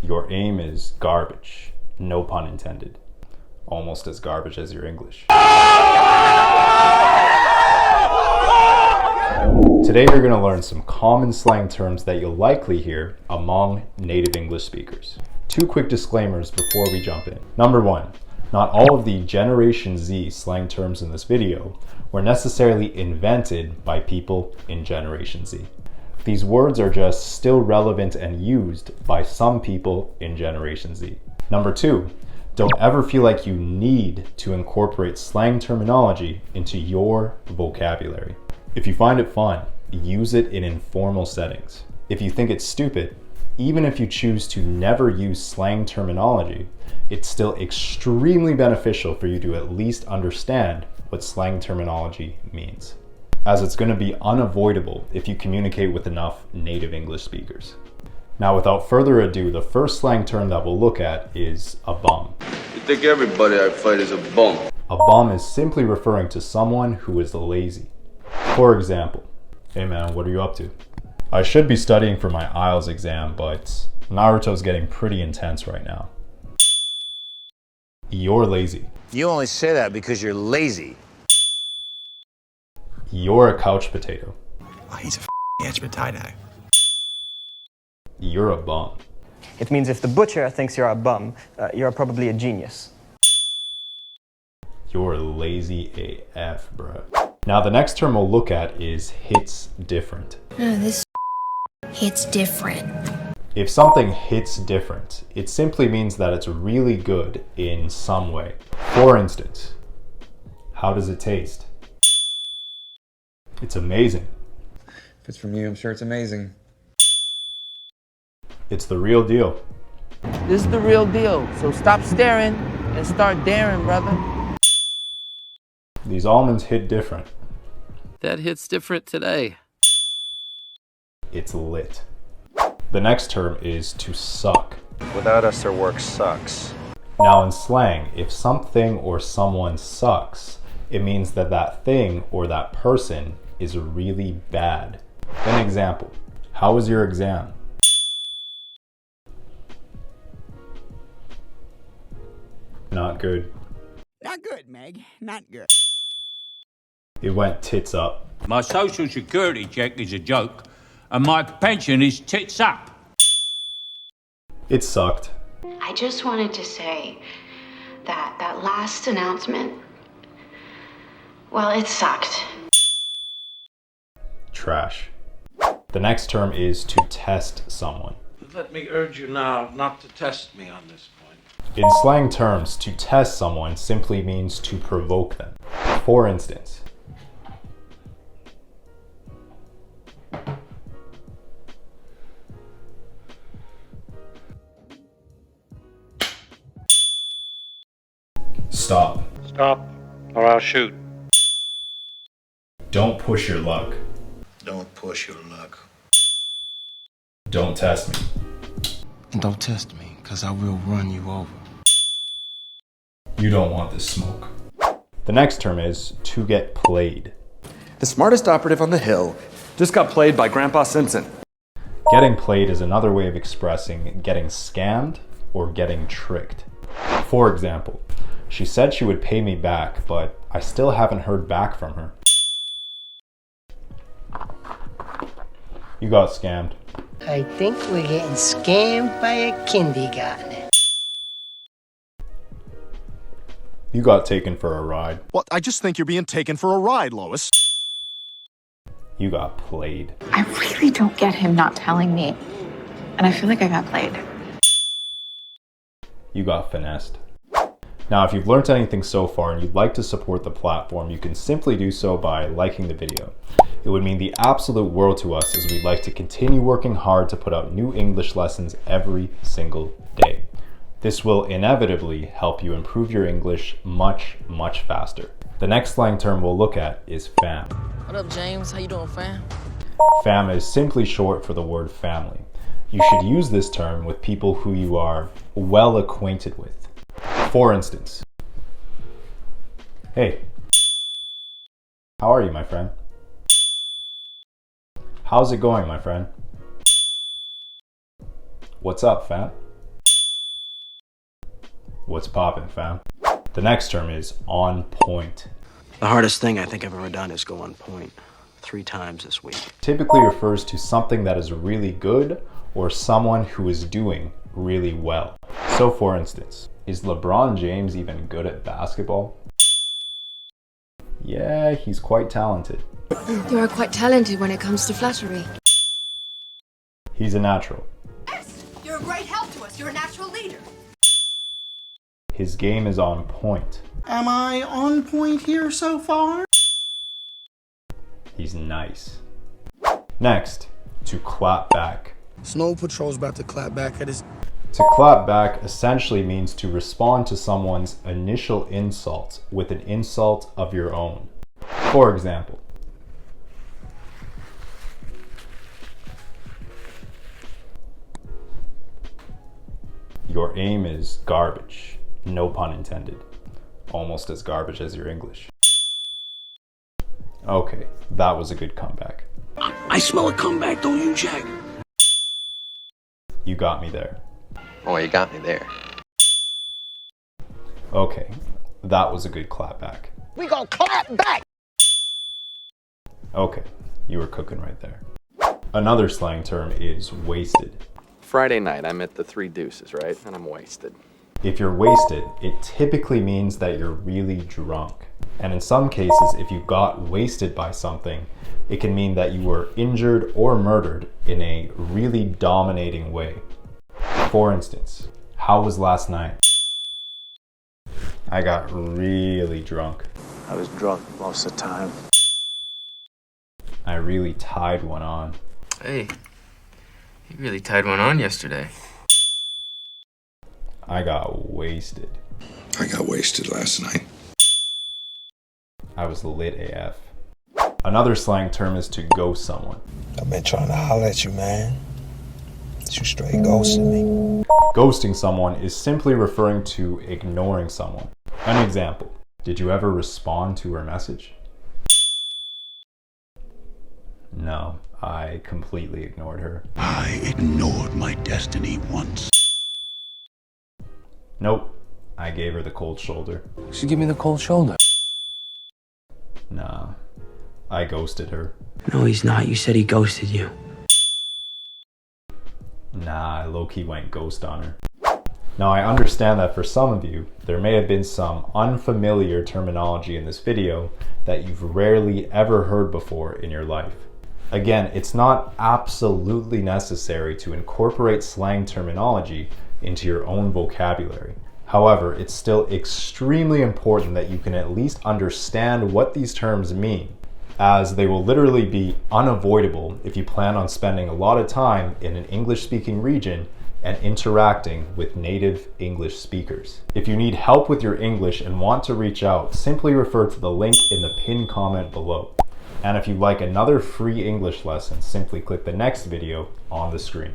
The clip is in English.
Your aim is garbage. No pun intended. Almost as garbage as your English. Today you're going to learn some common slang terms that you'll likely hear among native English speakers. 2 quick disclaimers before we jump in. Number 1, not all of the Generation Z slang terms in this video were necessarily invented by people in Generation Z. These words are just still relevant and used by some people in Generation Z. Number 2, don't ever feel like you need to incorporate slang terminology into your vocabulary. If you find it fun, use it in informal settings. If you think it's stupid, even if you choose to never use slang terminology, it's still extremely beneficial for you to at least understand what slang terminology means, as it's going to be unavoidable if you communicate with enough native English speakers. Now, without further ado, the first slang term that we'll look at is a bum. You think everybody I fight is a bum? A bum is simply referring to someone who is lazy. For example, hey man, what are you up to? I should be studying for my IELTS exam, but Naruto's getting pretty intense right now. You're lazy. You only say that because you're lazy. You're a couch potato. Oh, he's a f***ing tie-dye. You're a bum. It means if the butcher thinks you're a bum, you're probably a genius. You're lazy AF, bruh. Now the next term we'll look at is hits different. This hits different. If something hits different, it simply means that it's really good in some way. For instance, how does it taste? It's amazing. If it's from you, I'm sure it's amazing. It's the real deal. This is the real deal, so stop staring and start daring, brother. These almonds hit different. That hits different today. It's lit. The next term is to suck. Without us, their work sucks. Now in slang, if something or someone sucks, it means that that thing or that person is really bad. An example, how was your exam? Not good. Not good, Meg. Not good. It went tits up. My social security check is a joke, and my pension is tits up. It sucked. I just wanted to say that last announcement, well, it sucked. Trash. The next term is to test someone. Let me urge you now not to test me on this point. In slang terms, to test someone simply means to provoke them. For instance, stop. Stop, or I'll shoot. Don't push your luck. Don't push your luck. Don't test me. Don't test me, because I will run you over. You don't want this smoke. The next term is to get played. The smartest operative on the hill just got played by Grandpa Simpson. Getting played is another way of expressing getting scammed or getting tricked. For example, she said she would pay me back, but I still haven't heard back from her. You got scammed. I think we're getting scammed by a kindergartner. You got taken for a ride. Well, I just think you're being taken for a ride, Lois. You got played. I really don't get him not telling me. And I feel like I got played. You got finessed. Now, if you've learned anything so far and you'd like to support the platform, you can simply do so by liking the video. It would mean the absolute world to us, as we'd like to continue working hard to put out new English lessons every single day. This will inevitably help you improve your English much, much faster. The next slang term we'll look at is fam. What up, James? How you doing, fam? Fam is simply short for the word family. You should use this term with people who you are well acquainted with. For instance, hey, how are you, my friend? How's it going, my friend? What's up, fam? What's poppin', fam? The next term is on point. The hardest thing I think I've ever done is go on point 3 times this week. Typically refers to something that is really good or someone who is doing really well. So for instance, is LeBron James even good at basketball? Yeah, he's quite talented. You are quite talented when it comes to flattery. He's a natural. Yes, you're a great help to us. You're a natural leader. His game is on point. Am I on point here so far? He's nice. Next, to clap back. Snow Patrol's about to clap back at his... To clap back essentially means to respond to someone's initial insult with an insult of your own. For example, your aim is garbage. No pun intended. Almost as garbage as your English. Okay, that was a good comeback. I smell a comeback, don't you, Jack? You got me there. Oh, you got me there. Okay, that was a good clap back. We gonna clap back! Okay, you were cooking right there. Another slang term is wasted. Friday night, I'm at the Three Deuces, right? And I'm wasted. If you're wasted, it typically means that you're really drunk. And in some cases, if you got wasted by something, it can mean that you were injured or murdered in a really dominating way. For instance, how was last night? I got really drunk. I was drunk most of the time. I really tied one on. Hey, you really tied one on yesterday. I got wasted. I got wasted last night. I was lit AF. Another slang term is to ghost someone. I've been trying to holler at you, man. You straight ghosting me. Ghosting someone is simply referring to ignoring someone. An example, did you ever respond to her message? No, I completely ignored her. I ignored my destiny once. Nope, I gave her the cold shoulder. She give me the cold shoulder. Nah, I ghosted her. No, he's not. You said he ghosted you. Nah, I low-key went ghost on her. Now I understand that for some of you, there may have been some unfamiliar terminology in this video that you've rarely ever heard before in your life. Again, it's not absolutely necessary to incorporate slang terminology into your own vocabulary. However, it's still extremely important that you can at least understand what these terms mean, as they will literally be unavoidable if you plan on spending a lot of time in an English-speaking region and interacting with native English speakers. If you need help with your English and want to reach out, simply refer to the link in the pinned comment below. And if you'd like another free English lesson, simply click the next video on the screen.